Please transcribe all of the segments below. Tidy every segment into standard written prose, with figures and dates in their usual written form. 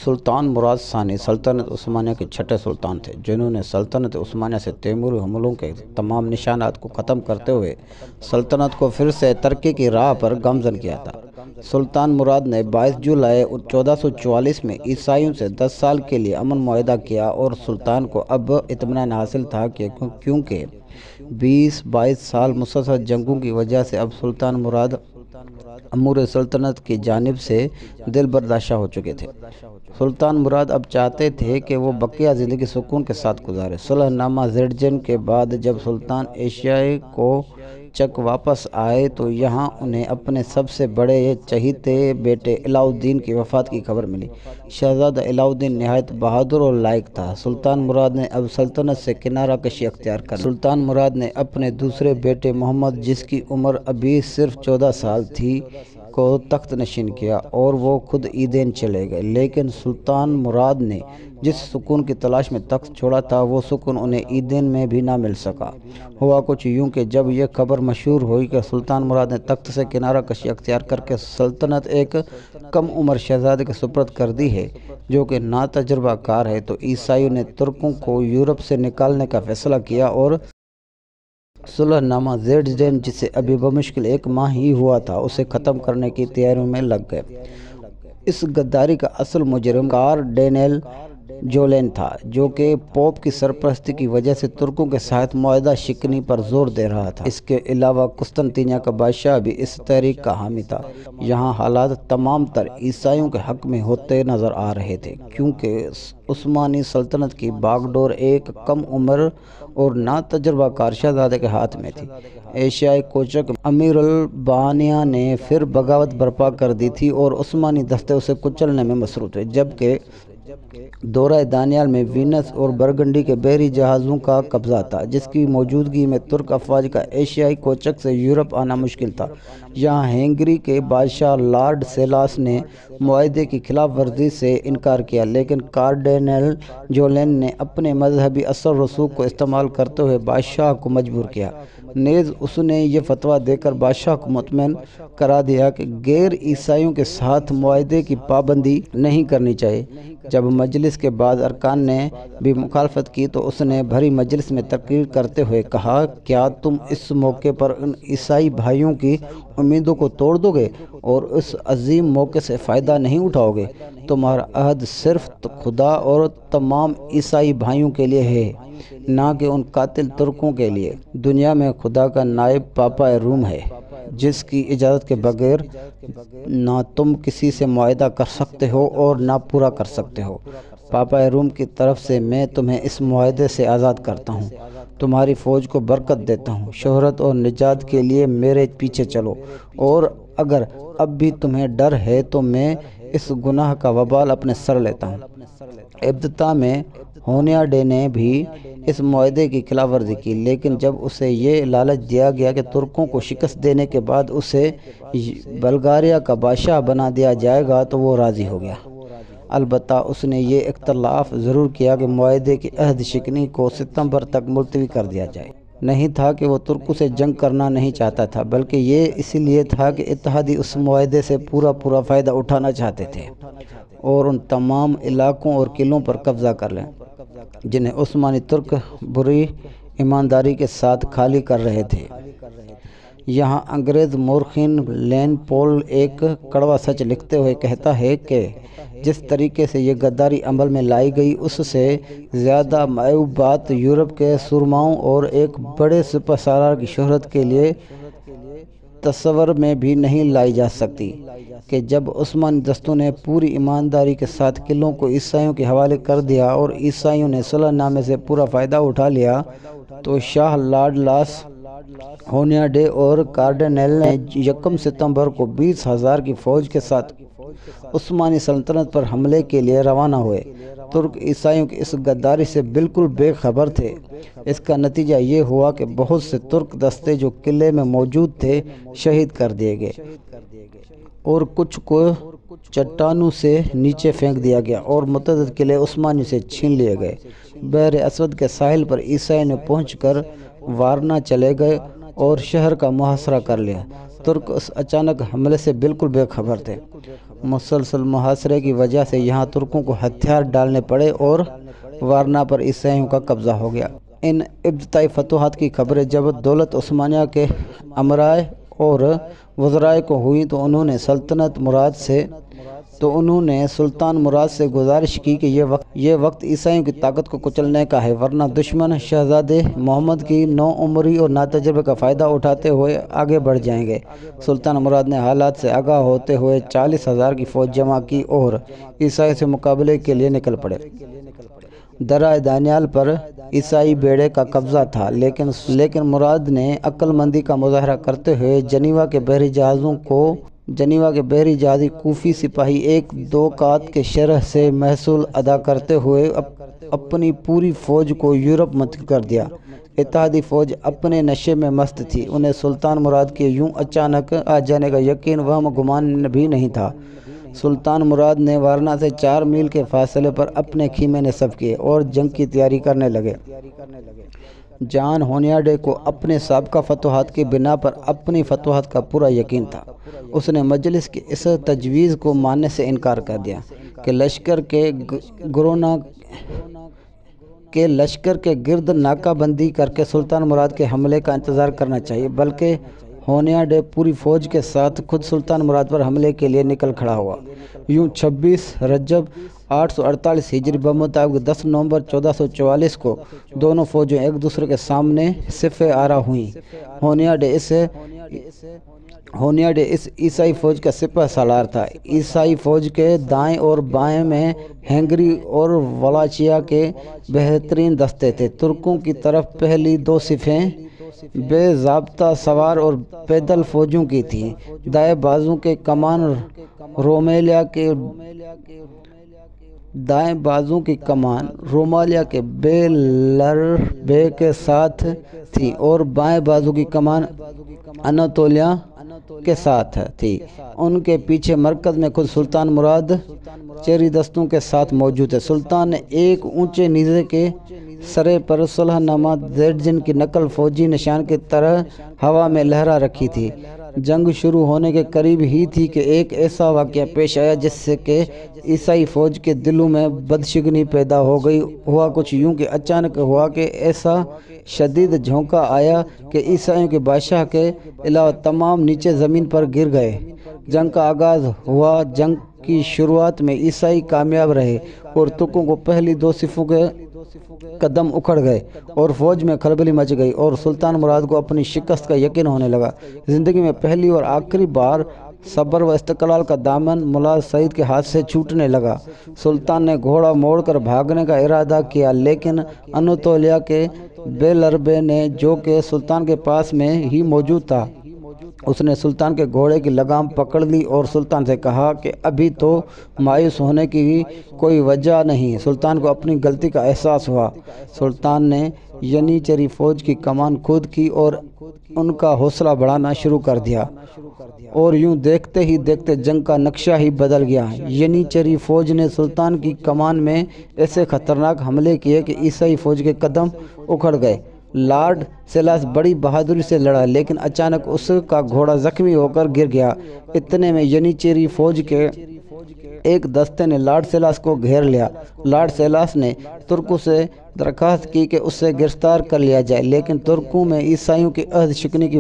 سلطان مراد ثانی سلطنت عثمانیہ کے چھٹے سلطان تھے، جنہوں نے سلطنت عثمانیہ سے تیموری حملوں کے تمام نشانات کو ختم کرتے ہوئے سلطنت کو پھر سے ترقی کی راہ پر گامزن کیا تھا۔ سلطان مراد نے 22 جولائی 1444 میں عیسائیوں سے 10 سال کے لیے امن معاہدہ کیا، اور سلطان کو اب اطمینان حاصل تھا کہ کیونکہ 22 سال مسلسل جنگوں کی وجہ سے اب سلطان مراد امور سلطنت کی جانب سے دل برداشتہ ہو چکے تھے۔ سلطان مراد اب چاہتے تھے کہ وہ بقیہ زندگی سکون کے ساتھ گزارے۔ صلح نامہ زیڈجن کے بعد جب سلطان ایشیائے کو چک واپس آئے تو یہاں انہیں اپنے سب سے بڑے چہیتے بیٹے علاء الدین کی وفات کی خبر ملی۔ شہزادہ علاء الدین نہایت بہادر اور لائق تھا۔ سلطان مراد نے اب سلطنت سے کنارہ کشی اختیار کر لی۔ سلطان مراد نے اپنے دوسرے بیٹے محمد، جس کی عمر ابھی صرف 14 سال تھی، کو تخت نشین کیا، اور وہ خود عیدین چلے گئے۔ لیکن سلطان مراد نے جس سکون کی تلاش میں تخت چھوڑا تھا، وہ سکون انہیں عیدین میں بھی نہ مل سکا۔ ہوا کچھ یوں کہ جب یہ خبر مشہور ہوئی کہ سلطان مراد نے تخت سے کنارہ کشی اختیار کر کے سلطنت ایک کم عمر شہزادے کے سپرد کر دی ہے جو کہ ناتجربہ کار ہے، تو عیسائیوں نے ترکوں کو یورپ سے نکالنے کا فیصلہ کیا اور صلح نامہ زیڈجن، جسے ابھی بمشکل 1 ماہ ہی ہوا تھا، اسے ختم کرنے کی تیاریوں میں لگ گئے۔ اس غداری کا اصل مجرم کارڈینل جولین تھا، جو کہ پوپ کی سرپرستی کی وجہ سے ترکوں کے ساتھ معاہدہ شکنی پر زور دے رہا تھا۔ اس کے علاوہ قسطنطنیہ کا بادشاہ بھی اس تحریک کا حامی تھا۔ یہاں حالات تمام تر عیسائیوں کے حق میں ہوتے نظر آ رہے تھے، کیونکہ عثمانی سلطنت کی باغ ڈور ایک کم عمر اور ناتجربہ کار شہزادے کے ہاتھ میں تھی۔ ایشیائی کوچک امیر البانیہ نے پھر بغاوت برپا کر دی تھی اور عثمانی دستے اسے کچلنے میں مصروف تھے، جبکہ دورہ دانیال میں وینس اور برگنڈی کے بحری جہازوں کا قبضہ تھا، جس کی موجودگی میں ترک افواج کا ایشیائی کوچک سے یورپ آنا مشکل تھا۔ یہاں ہنگری کے بادشاہ لارڈ سیلاس نے معاہدے کی خلاف ورزی سے انکار کیا، لیکن کارڈینل جولین نے اپنے مذہبی اثر و رسوخ کو استعمال کرتے ہوئے بادشاہ کو مجبور کیا۔ نیز اس نے یہ فتویٰ دے کر بادشاہ کو مطمئن کرا دیا کہ غیر عیسائیوں کے ساتھ معاہدے کی پابندی نہیں کرنی چاہیے۔ جب مجلس کے بعض ارکان نے بھی مخالفت کی تو اس نے بھری مجلس میں تقریر کرتے ہوئے کہا، کیا تم اس موقع پر ان عیسائی بھائیوں کی امیدوں کو توڑ دو گے اور اس عظیم موقع سے فائدہ نہیں اٹھاؤ گے؟ تمہارا عہد صرف خدا اور تمام عیسائی بھائیوں کے لیے ہے، نہ کہ ان قاتل ترکوں کے لیے۔ دنیا میں خدا کا نائب پاپا روم ہے، جس کی اجازت کے بغیر نہ تم کسی سے معاہدہ کر سکتے ہو اور نہ پورا کر سکتے ہو۔ پاپا روم کی طرف سے میں تمہیں اس معاہدے سے آزاد کرتا ہوں، تمہاری فوج کو برکت دیتا ہوں، شہرت اور نجات کے لیے میرے پیچھے چلو، اور اگر اب بھی تمہیں ڈر ہے تو میں اس گناہ کا وبال اپنے سر لیتا ہوں۔ ابتدا میں ہونیاڈے نے بھی اس معاہدے کی خلاف ورزی کی، لیکن جب اسے یہ لالچ دیا گیا کہ ترکوں کو شکست دینے کے بعد اسے بلغاریہ کا بادشاہ بنا دیا جائے گا تو وہ راضی ہو گیا۔ البتہ اس نے یہ اختلاف ضرور کیا کہ معاہدے کی عہد شکنی کو ستمبر تک ملتوی کر دیا جائے۔ نہیں تھا کہ وہ ترکوں سے جنگ کرنا نہیں چاہتا تھا، بلکہ یہ اسی لیے تھا کہ اتحادی اس معاہدے سے پورا فائدہ اٹھانا چاہتے تھے اور ان تمام علاقوں اور قلعوں پر قبضہ کر لیں جنہیں عثمانی ترک بری ایمانداری کے ساتھ خالی کر رہے تھے۔ یہاں انگریز مورخین لین پول ایک کڑوا سچ لکھتے ہوئے کہتا ہے کہ جس طریقے سے یہ غداری عمل میں لائی گئی، اس سے زیادہ معیوب بات یورپ کے سورماؤں اور ایک بڑے سپہ سالار کی شہرت کے لیے تصور میں بھی نہیں لائی جا سکتی کہ جب عثمانی دستوں نے پوری ایمانداری کے ساتھ قلعوں کو عیسائیوں کے حوالے کر دیا اور عیسائیوں نے صلح نامے سے پورا فائدہ اٹھا لیا، تو شاہ لارڈ لاس ہونیاڈے اور کارڈینل نے 1 ستمبر کو 20,000 کی فوج کے ساتھ عثمانی سلطنت پر حملے کے لیے روانہ ہوئے۔ ترک عیسائیوں کی اس غداری سے بالکل بے خبر تھے۔ اس کا نتیجہ یہ ہوا کہ بہت سے ترک دستے جو قلعے میں موجود تھے شہید کر دیے گئے اور کچھ کو چٹانوں سے نیچے پھینک دیا گیا اور متعدد قلعے عثمانی سے چھین لیے گئے۔ بحر اسود کے ساحل پر عیسائی نے پہنچ کر وارنا چلے گئے اور شہر کا محاصرہ کر لیا۔ ترک اس اچانک حملے سے بالکل بے خبر تھے مسلسل محاصرے کی وجہ سے یہاں ترکوں کو ہتھیار ڈالنے پڑے اور وارنا پر عیسائیوں کا قبضہ ہو گیا۔ ان ابتدائی فتوحات کی خبریں جب دولت عثمانیہ کے امرائے اور وزرائے کو ہوئی تو انہوں نے سلطان مراد سے گزارش کی کہ یہ وقت عیسائیوں کی طاقت کو کچلنے کا ہے، ورنہ دشمن شہزادے محمد کی نو عمری اور ناتجربے کا فائدہ اٹھاتے ہوئے آگے بڑھ جائیں گے۔ سلطان مراد نے حالات سے آگاہ ہوتے ہوئے 40,000 کی فوج جمع کی اور عیسائی سے مقابلے کے لیے نکل پڑے۔ درہ دانیال پر عیسائی بیڑے کا قبضہ تھا، لیکن مراد نے عقل مندی کا مظاہرہ کرتے ہوئے جنیوا کے بحری جہازی کوفی سپاہی 1-2 قات کے شرح سے محصول ادا کرتے ہوئے اپنی پوری فوج کو یورپ منتقل کر دیا۔ اتحادی فوج اپنے نشے میں مست تھی، انہیں سلطان مراد کے یوں اچانک آ جانے کا یقین وہم گمان بھی نہیں تھا۔ سلطان مراد نے وارنا سے 4 میل کے فاصلے پر اپنے خیمے نصب کیے اور جنگ کی تیاری کرنے لگے۔ جان ہونیاڈے کو اپنے سابقہ فتوحات کی بنا پر اپنی فتوحات کا پورا یقین تھا۔ اس نے مجلس کی اس تجویز کو ماننے سے انکار کر دیا کہ لشکر کے گرد ناکہ بندی کر کے سلطان مراد کے حملے کا انتظار کرنا چاہیے، بلکہ ہونیاڈے پوری فوج کے ساتھ خود سلطان مراد پر حملے کے لیے نکل کھڑا ہوا۔ یوں 26 رجب 848 ہجری بمطابق 10 نومبر 1444 کو دونوں فوجیں ایک دوسرے کے سامنے صف آرا ہوئیں۔ ہونیاڈے اس عیسائی فوج کا سپہ سالار تھا۔ عیسائی فوج کے دائیں اور بائیں میں ہنگری اور ولاچیا کے بہترین دستے تھے۔ ترکوں کی طرف پہلی 2 صفیں بے ضابطہ سوار اور پیدل فوجوں کی تھیں۔ دائیں بازو کے کمان رومالیہ کے بیلربے کے ساتھ تھی اور بائیں بازو کی کمان اناتولیہ کے ساتھ تھی۔ ان کے پیچھے مرکز میں خود سلطان مراد چیری دستوں کے ساتھ موجود ہے۔ سلطان نے ایک اونچے نیزے کے سرے پر صلح نامہ زیڈجن کی نقل فوجی نشان کی طرح ہوا میں لہرا رکھی تھی۔ جنگ شروع ہونے کے قریب ہی تھی کہ ایک ایسا واقعہ پیش آیا جس سے کہ عیسائی فوج کے دلوں میں بدشگنی پیدا ہو گئی۔ ہوا کچھ یوں کہ اچانک ہوا کہ ایسا شدید جھونکا آیا کہ عیسائیوں کے بادشاہ کے علاوہ تمام نیچے زمین پر گر گئے۔ جنگ کا آغاز ہوا۔ جنگ کی شروعات میں عیسائی کامیاب رہے اور ترکوں کو پہلی 2 صفوں کے قدم اکھڑ گئے اور فوج میں کھلبلی مچ گئی اور سلطان مراد کو اپنی شکست کا یقین ہونے لگا۔ زندگی میں پہلی اور آخری بار صبر و استقلال کا دامن ملا سعید کے ہاتھ سے چھوٹنے لگا۔ سلطان نے گھوڑا موڑ کر بھاگنے کا ارادہ کیا، لیکن اناتولیہ کے بیلربے نے، جو کہ سلطان کے پاس میں ہی موجود تھا، اس نے سلطان کے گھوڑے کی لگام پکڑ لی اور سلطان سے کہا کہ ابھی تو مایوس ہونے کی کوئی وجہ نہیں۔ سلطان کو اپنی غلطی کا احساس ہوا۔ سلطان نے ینیچری فوج کی کمان خود کی اور ان کا حوصلہ بڑھانا شروع کر دیا، اور یوں دیکھتے ہی دیکھتے جنگ کا نقشہ ہی بدل گیا۔ ینیچری فوج نے سلطان کی کمان میں ایسے خطرناک حملے کیے کہ عیسائی فوج کے قدم اکھڑ گئے۔ لارڈ سیلاس بڑی بہادری سے لڑا، لیکن اچانک اس کا گھوڑا زخمی ہو کر گر گیا۔ اتنے میں ینیچری فوج کے ایک دستے نے لارڈ سیلاس کو گھیر لیا۔ لارڈ سیلاس نے ترکوں سے درخواست کی کہ اسے گرفتار کر لیا جائے، لیکن ترکوں میں عیسائیوں کی عہد شکنی کی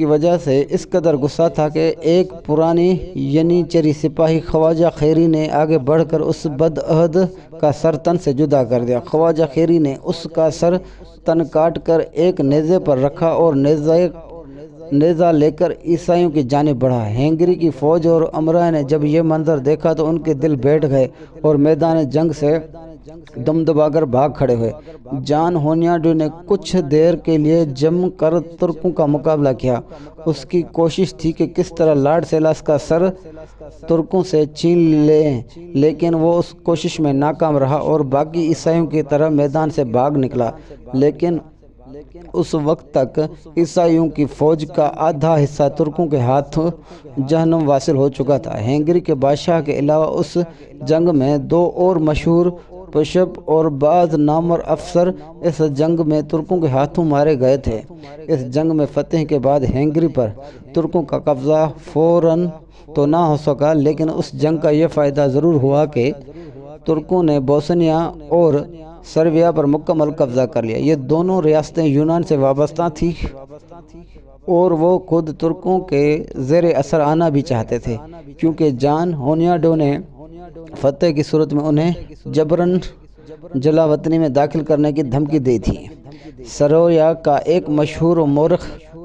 وجہ سے اس قدر غصہ تھا کہ ایک پرانی ینیچری سپاہی خواجہ خیری نے آگے بڑھ کر اس بد عہد کا سر تن سے جدا کر دیا۔ خواجہ خیری نے اس کا سر تن کاٹ کر ایک نیزے پر رکھا اور نیزہ لے کر عیسائیوں کی جانب بڑھا۔ ہنگری کی فوج اور امرا نے جب یہ منظر دیکھا تو ان کے دل بیٹھ گئے اور میدان جنگ سے دم دبا کر بھاگ کھڑے ہوئے۔ جان ہونیاڈو نے کچھ دیر کے لیے جم کر ترکوں کا مقابلہ کیا۔ اس کی کوشش تھی کہ کس طرح لارڈ سیلاس کا سر ترکوں سے چھین لیں، لیکن وہ اس کوشش میں ناکام رہا اور باقی عیسائیوں کی طرح میدان سے بھاگ نکلا۔ لیکن اس وقت تک عیسائیوں کی فوج کا آدھا حصہ ترکوں کے ہاتھ جہنم واصل ہو چکا تھا۔ ہنگری کے بادشاہ کے علاوہ اس جنگ میں 2 اور مشہور پشپ اور بعض نامور افسر اس جنگ میں ترکوں کے ہاتھوں مارے گئے تھے۔ اس جنگ میں فتح کے بعد ہنگری پر ترکوں کا قبضہ فوراً تو نہ ہو سکا، لیکن اس جنگ کا یہ فائدہ ضرور ہوا کہ ترکوں نے بوسنیا اور سربیا پر مکمل قبضہ کر لیا۔ یہ دونوں ریاستیں یونان سے وابستہ تھیں اور وہ خود ترکوں کے زیر اثر آنا بھی چاہتے تھے، کیونکہ جان ہونیاڈو نے فتح کی صورت میں انہیں جبراً جلا وطنی میں داخل کرنے کی دھمکی دی تھی۔ سرویا کا ایک مشہور مورخ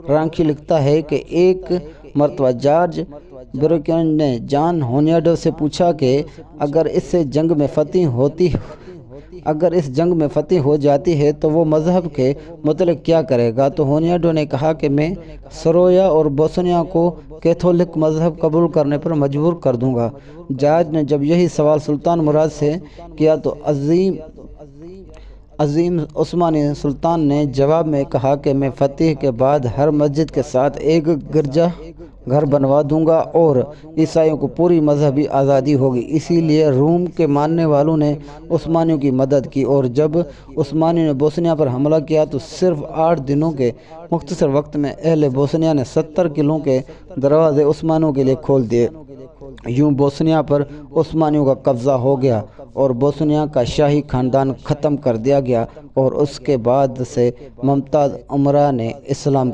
رانکی لکھتا ہے کہ ایک مرتبہ جارج بروکین نے جان ہونیاڈو سے پوچھا کہ اگر اس جنگ میں فتح ہو جاتی ہے تو وہ مذہب کے متعلق کیا کرے گا؟ تو ہونیاڈو نے کہا کہ میں سرویا اور بوسنیا کو کیتھولک مذہب قبول کرنے پر مجبور کر دوں گا۔ جارج نے جب یہی سوال سلطان مراد سے کیا تو عظیم عثمانی سلطان نے جواب میں کہا کہ میں فتح کے بعد ہر مسجد کے ساتھ ایک گرجا گھر بنوا دوں گا اور عیسائیوں کو پوری مذہبی آزادی ہوگی۔ اسی لیے روم کے ماننے والوں نے عثمانیوں کی مدد کی اور جب عثمانیوں نے بوسنیا پر حملہ کیا تو صرف 8 دنوں کے مختصر وقت میں اہل بوسنیا نے 70 قلعوں کے دروازے عثمانیوں کے لیے کھول دیے۔ یوں بوسنیا پر عثمانیوں کا قبضہ ہو گیا اور بوسنیا کا شاہی خاندان ختم کر دیا گیا اور اس کے بعد سے ممتاز امراء نے اسلام